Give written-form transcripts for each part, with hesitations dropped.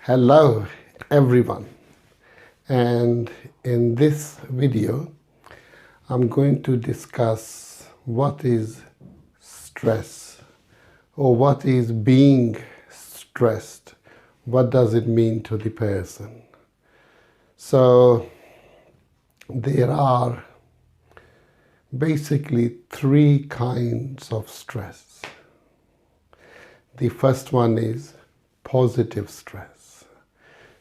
Hello everyone, and in this video I'm going to discuss what is stress or what is being stressed. What does it mean to the person? So there are basically three kinds of stress. The first one is positive stress.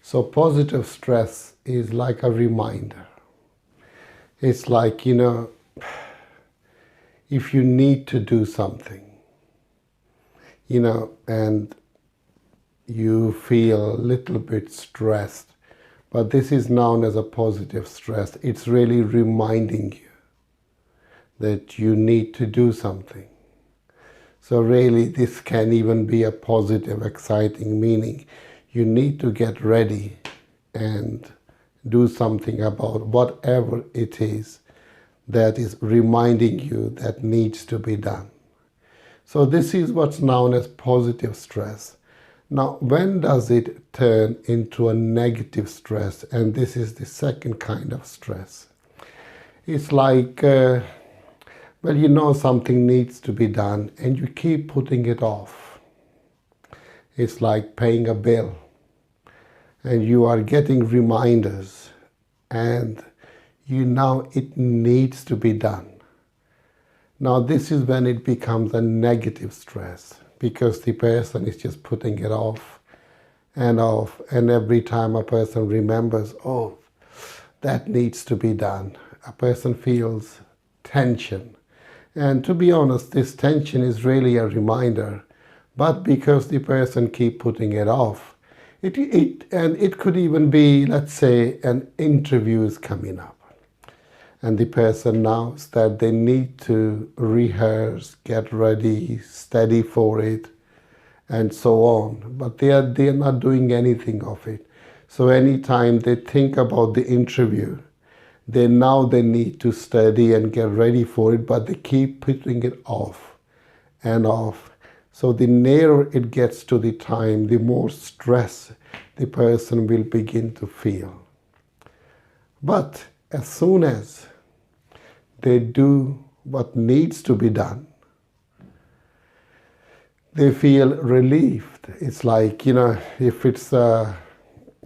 So positive stress is like a reminder. It's like, if you need to do something, and you feel a little bit stressed, but this is known as a positive stress. It's really reminding you that you need to do something. So really, this can even be a positive, exciting meaning. You need to get ready and do something about whatever it is that is reminding you that needs to be done. So this is what's known as positive stress. Now, when does it turn into a negative stress? And this is the second kind of stress. It's like, something needs to be done and you keep putting it off. It's like paying a bill and you are getting reminders and it needs to be done. Now this is when it becomes a negative stress because the person is just putting it off, and every time a person remembers, oh, that needs to be done, a person feels tension. And to be honest, this tension is really a reminder. But because the person keep putting it off, it could even be, let's say, an interview is coming up, and the person knows that they need to rehearse, get ready, study for it, and so on. But they are not doing anything of it. So anytime they think about the interview, they need to study and get ready for it, but they keep putting it off and off. So the nearer it gets to the time, the more stress the person will begin to feel. But as soon as they do what needs to be done, they feel relieved. It's like, if it's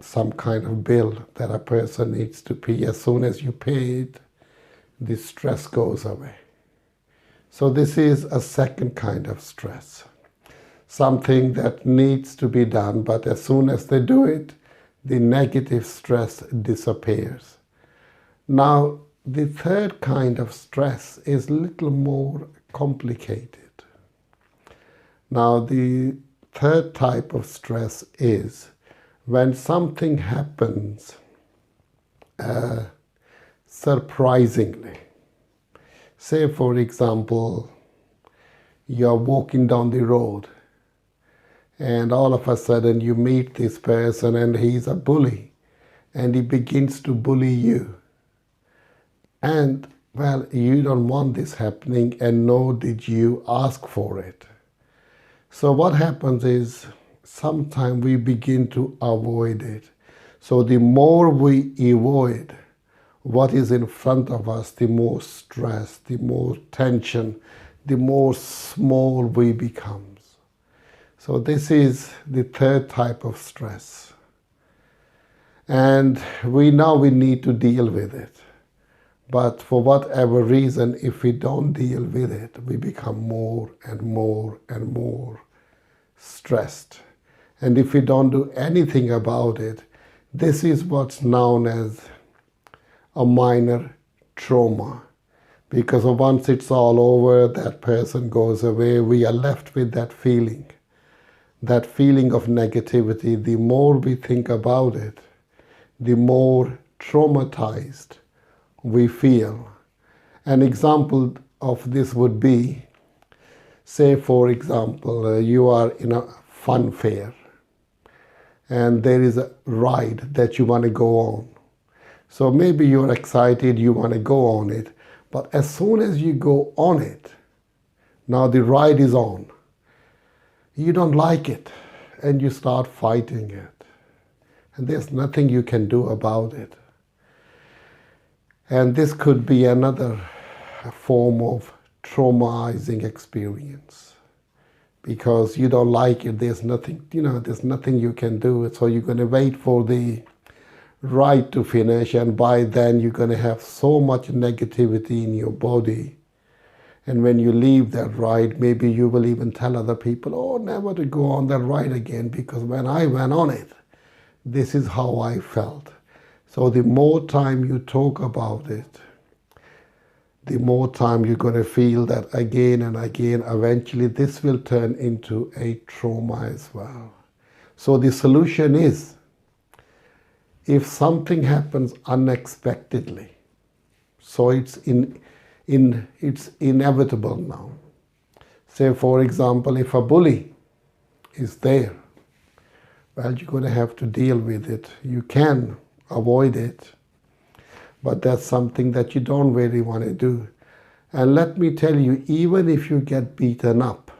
some kind of bill that a person needs to pay, as soon as you pay it, the stress goes away. So this is a second kind of stress. Something that needs to be done, but as soon as they do it, the negative stress disappears. Now, the third kind of stress is a little more complicated. Now, the third type of stress is when something happens surprisingly. Say, for example, you're walking down the road and all of a sudden you meet this person and he's a bully and he begins to bully you. And, well, you don't want this happening and nor did you ask for it. So what happens is sometimes we begin to avoid it. So the more we avoid what is in front of us, the more stress, the more tension, the more small we become. So this is the third type of stress. And we need to deal with it. But for whatever reason, if we don't deal with it, we become more and more and more stressed. And if we don't do anything about it, this is what's known as a minor trauma. Because once it's all over, that person goes away, we are left with that feeling. That feeling of negativity. The more we think about it, the more traumatized we feel. An example of this would be, say for example, you are in a fun fair and there is a ride that you want to go on. So maybe you're excited, you want to go on it, but as soon as you go on it, now the ride is on. You don't like it and you start fighting it. and there's nothing you can do about it. And this could be another form of traumatizing experience, because you don't like it. There's nothing, there's nothing you can do. So you're going to wait for the ride to finish, and by then you're going to have so much negativity in your body. And when you leave that ride, maybe you will even tell other people, oh, never to go on that ride again, because when I went on it, this is how I felt. So the more time you talk about it, the more time you're going to feel that again and again. Eventually this will turn into a trauma as well. So the solution is, if something happens unexpectedly, so it's inevitable now. Say, for example, if a bully is there, well, you're going to have to deal with it. You can avoid it, but that's something that you don't really want to do. And let me tell you, even if you get beaten up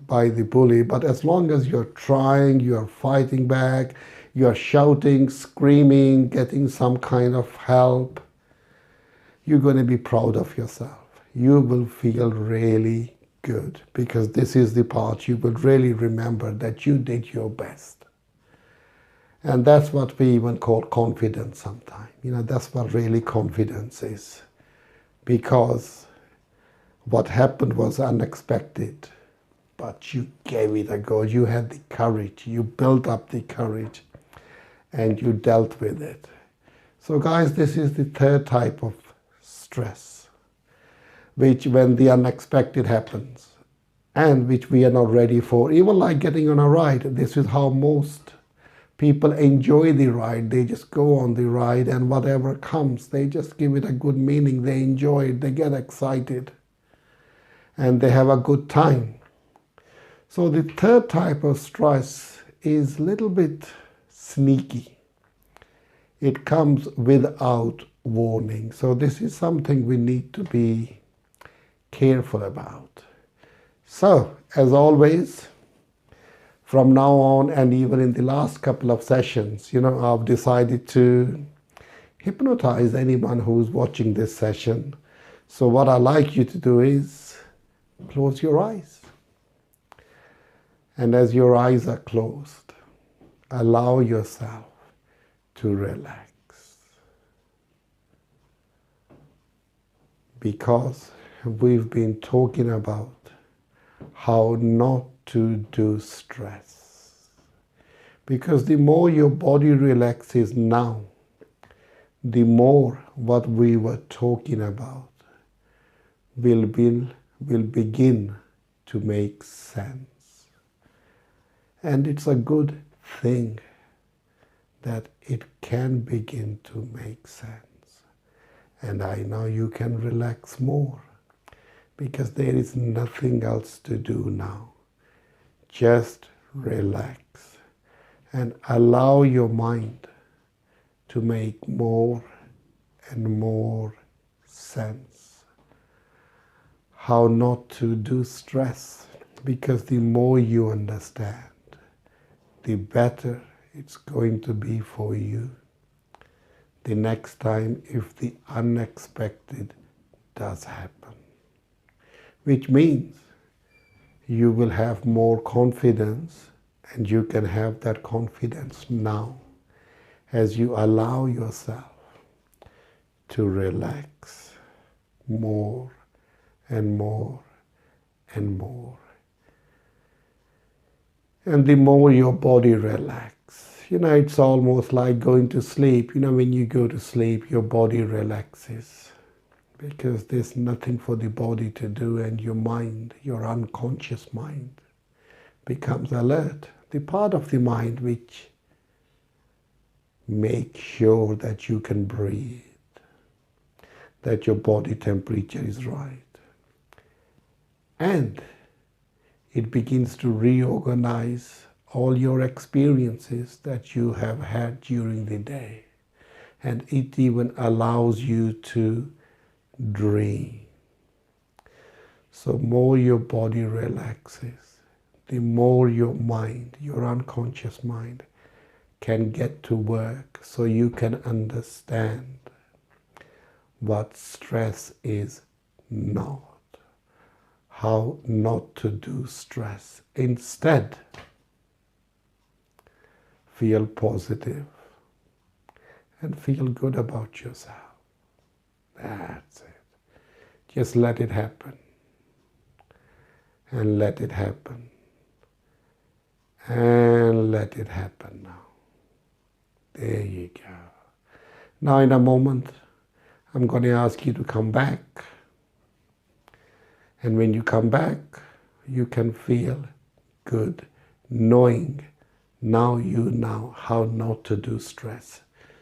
by the bully, but as long as you're trying, you're fighting back, you're shouting, screaming, getting some kind of help, you're going to be proud of yourself. You will feel really good, because this is the part you will really remember that you did your best. And that's what we even call confidence sometimes. That's what really confidence is. Because what happened was unexpected, but you gave it a go. You had the courage. You built up the courage, and you dealt with it. So guys, this is the third type of stress, which when the unexpected happens, and which we are not ready for, even like getting on a ride. This is how most people enjoy the ride. They just go on the ride, and whatever comes, they just give it a good meaning. They enjoy it, they get excited, and they have a good time. So the third type of stress is a little bit sneaky. It comes without warning. So this is something we need to be careful about. So, as always, from now on, and even in the last couple of sessions, I've decided to hypnotize anyone who's watching this session. So what I'd like you to do is close your eyes. And as your eyes are closed, allow yourself to relax. Because we've been talking about how not to do stress. Because the more your body relaxes now, the more what we were talking about will begin to make sense. And it's a good thing that it can begin to make sense. And I know you can relax more, because there is nothing else to do now. Just relax and allow your mind to make more and more sense. How not to do stress, because the more you understand, the better it's going to be for you the next time if the unexpected does happen. Which means you will have more confidence, and you can have that confidence now as you allow yourself to relax more and more and more. And the more your body relaxes, it's almost like going to sleep. When you go to sleep, your body relaxes, because there's nothing for the body to do, and your mind, your unconscious mind, becomes alert. The part of the mind which makes sure that you can breathe, that your body temperature is right. And it begins to reorganize all your experiences that you have had during the day. And it even allows you to dream. So more your body relaxes, the more your mind, your unconscious mind, can get to work so you can understand what stress is not. How not to do stress. Instead, feel positive and feel good about yourself. That's it. Just let it happen. And let it happen. And let it happen now. There you go. Now in a moment, I'm going to ask you to come back. And when you come back, you can feel good, knowing now you know how not to do stress.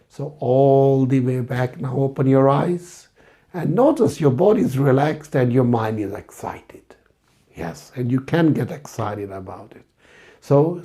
So all the way back now, open your eyes and notice your body is relaxed and your mind is excited. Yes, and you can get excited about it. So